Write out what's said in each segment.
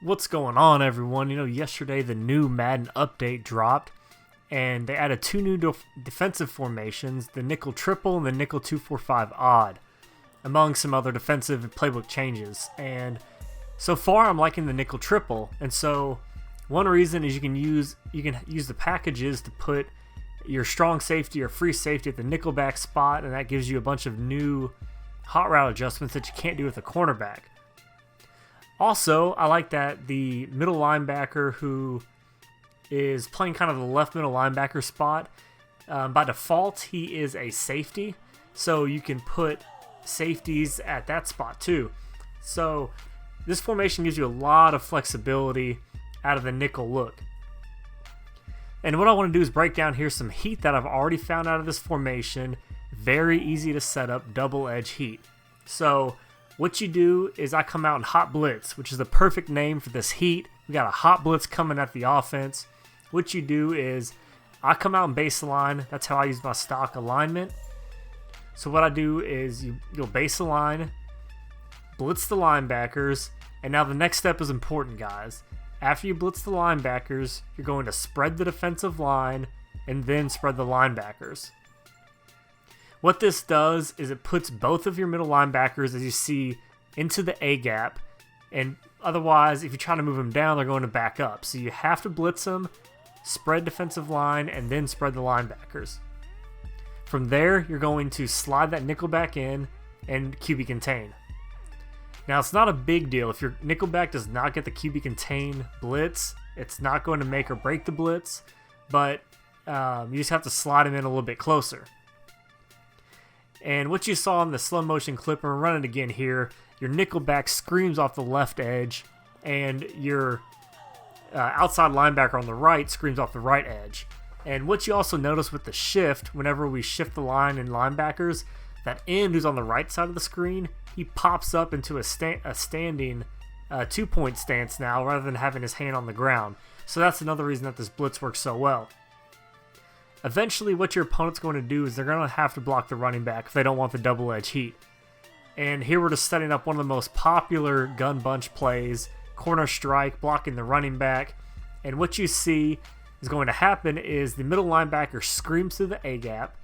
What's going on, everyone? Yesterday the new Madden update dropped, and they added two new defensive formations, the nickel triple and the nickel 2-4-5 odd, among some other defensive and playbook changes. And so far, I'm liking the nickel triple. And so one reason is you can use the packages to put your strong safety or free safety at the nickelback spot, and that gives you a bunch of new hot route adjustments that you can't do with a cornerback. Also, I like that the middle linebacker who is playing kind of the left middle linebacker spot, by default, he is a safety. So you can put safeties at that spot too. So this formation gives you a lot of flexibility out of the nickel look. And what I want to do is break down here some heat that I've already found out of this formation. Very easy to set up double edge heat. So what you do is I come out in hot blitz, which is the perfect name for this heat. We got a hot blitz coming at the offense. What you do is I come out in baseline. That's how I use my stock alignment. So what I do is you'll base align, blitz the linebackers, and now the next step is important, guys. After you blitz the linebackers, you're going to spread the defensive line and then spread the linebackers. What this does is it puts both of your middle linebackers, as you see, into the A gap, and otherwise, if you try to move them down, they're going to back up. So you have to blitz them, spread defensive line, and then spread the linebackers. From there, you're going to slide that nickel back in and QB contain. Now, it's not a big deal. If your nickelback does not get the QB contain blitz, it's not going to make or break the blitz, but you just have to slide him in a little bit closer. And what you saw in the slow motion clip, and we're running again here, your nickelback screams off the left edge, and your outside linebacker on the right screams off the right edge. And what you also notice with the shift, whenever we shift the line in linebackers, that end who's on the right side of the screen, he pops up into a standing 2-point stance now rather than having his hand on the ground. So that's another reason that this blitz works so well. Eventually, what your opponent's going to do is they're going to have to block the running back if they don't want the double edge heat. And here we're just setting up one of the most popular gun bunch plays, corner strike, blocking the running back. And what you see is going to happen is the middle linebacker screams through the A gap,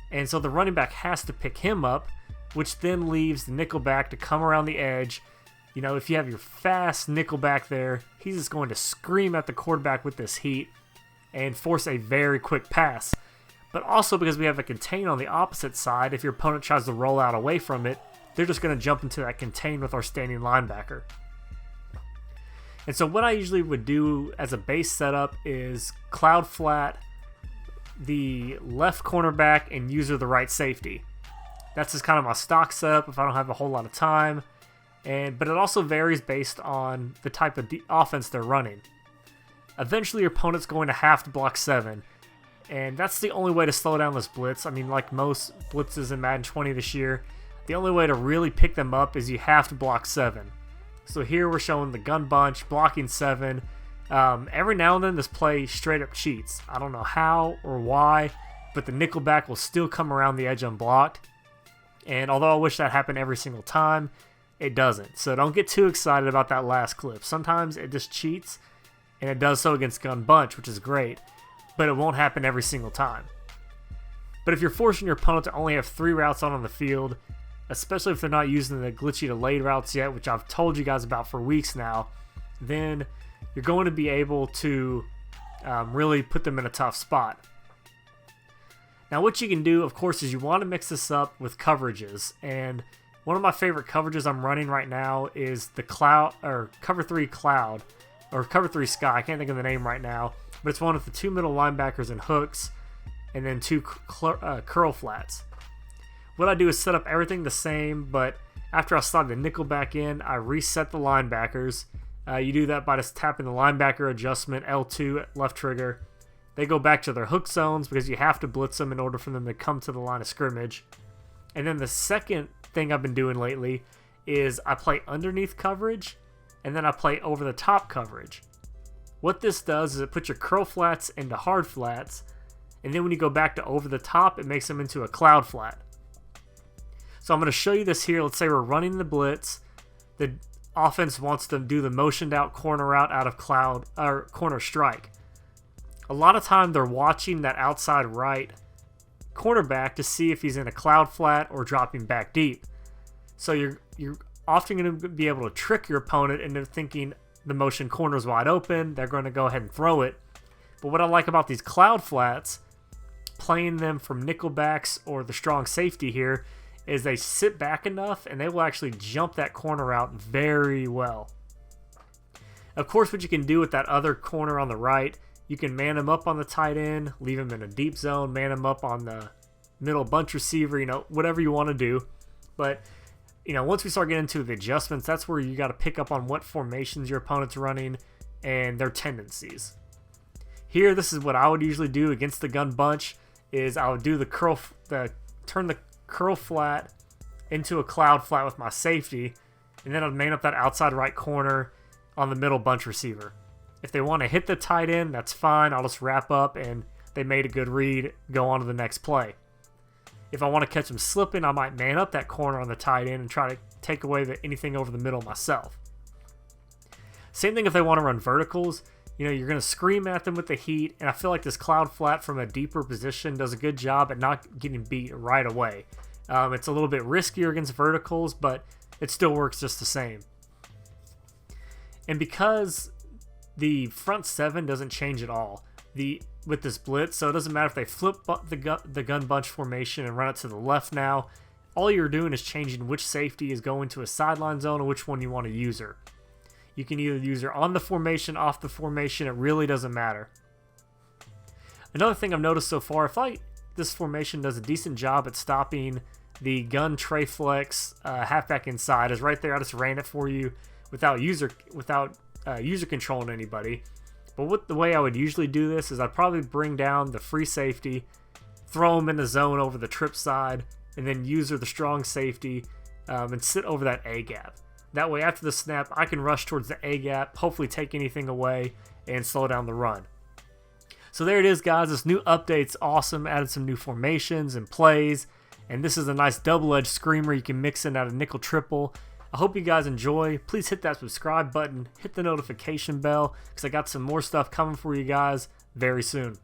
and so the running back has to pick him up, which then leaves the nickelback to come around the edge. If you have your fast nickelback there, he's just going to scream at the quarterback with this heat and force a very quick pass. But also, because we have a contain on the opposite side, if your opponent tries to roll out away from it, they're just going to jump into that contain with our standing linebacker. And so what I usually would do as a base setup is cloud flat the left cornerback and user the right safety. That's just kind of my stock setup if I don't have a whole lot of time. But it also varies based on the type of offense they're running. Eventually, your opponent's going to have to block 7. And that's the only way to slow down this blitz. I mean, like most blitzes in Madden 20 this year, the only way to really pick them up is you have to block 7. So here we're showing the gun bunch, blocking 7. Every now and then this play straight up cheats. I don't know how or why, but the nickelback will still come around the edge unblocked. And although I wish that happened every single time, it doesn't. So don't get too excited about that last clip. Sometimes it just cheats, and it does so against gun bunch, which is great, but it won't happen every single time. But if you're forcing your opponent to only have 3 routes on the field, especially if they're not using the glitchy delayed routes yet, which I've told you guys about for weeks now, then you're going to be able to really put them in a tough spot. Now what you can do, of course, is you want to mix this up with coverages. And one of my favorite coverages I'm running right now is the cloud, or cover 3 cloud, or cover 3 sky. I can't think of the name right now, but it's one with the 2 middle linebackers and hooks, and then 2 curl flats. What I do is set up everything the same, but after I slide the nickel back in, I reset the linebackers. You do that by just tapping the linebacker adjustment, L2 left trigger. They go back to their hook zones because you have to blitz them in order for them to come to the line of scrimmage. And then the second thing I've been doing lately is I play underneath coverage, and then I play over the top coverage. What this does is it puts your curl flats into hard flats, and then when you go back to over the top, it makes them into a cloud flat. So I'm going to show you this here. Let's say we're running the blitz. The offense wants to do the motioned out corner route out of cloud or corner strike. A lot of time they're watching that outside right cornerback to see if he's in a cloud flat or dropping back deep. So you're often going to be able to trick your opponent into thinking the motion corner is wide open. They're going to go ahead and throw it. But what I like about these cloud flats, playing them from nickelbacks or the strong safety here, is they sit back enough and they will actually jump that corner out very well. Of course, what you can do with that other corner on the right, you can man him up on the tight end, leave him in a deep zone, man him up on the middle bunch receiver, whatever you want to do. But, once we start getting into the adjustments, that's where you got to pick up on what formations your opponent's running and their tendencies. Here, this is what I would usually do against the gun bunch, is I would do turn the curl flat into a cloud flat with my safety, and then I'd man up that outside right corner on the middle bunch receiver. If they want to hit the tight end, that's fine. I'll just wrap up and they made a good read, go on to the next play. If I want to catch them slipping, I might man up that corner on the tight end and try to take away anything over the middle myself. Same thing if they want to run verticals. You're going to scream at them with the heat, and I feel like this cloud flat from a deeper position does a good job at not getting beat right away. It's a little bit riskier against verticals, but it still works just the same. And because the front seven doesn't change at all with this blitz, so it doesn't matter if they flip the gun bunch formation and run it to the left now. All you're doing is changing which safety is going to a sideline zone and which one you want to use her. You can either use her on the formation, off the formation. It really doesn't matter. Another thing I've noticed so far, I feel like this formation does a decent job at stopping the gun tray flex halfback inside. Is right there. I just ran it for you without user controlling anybody. But the way I would usually do this is I'd probably bring down the free safety, throw him in the zone over the trip side, and then user the strong safety and sit over that A gap. That way, after the snap, I can rush towards the A gap, hopefully take anything away, and slow down the run. So there it is, guys. This new update's awesome. Added some new formations and plays, and this is a nice double-edged screamer you can mix in out of nickel triple. I hope you guys enjoy. Please hit that subscribe button, hit the notification bell, because I got some more stuff coming for you guys very soon.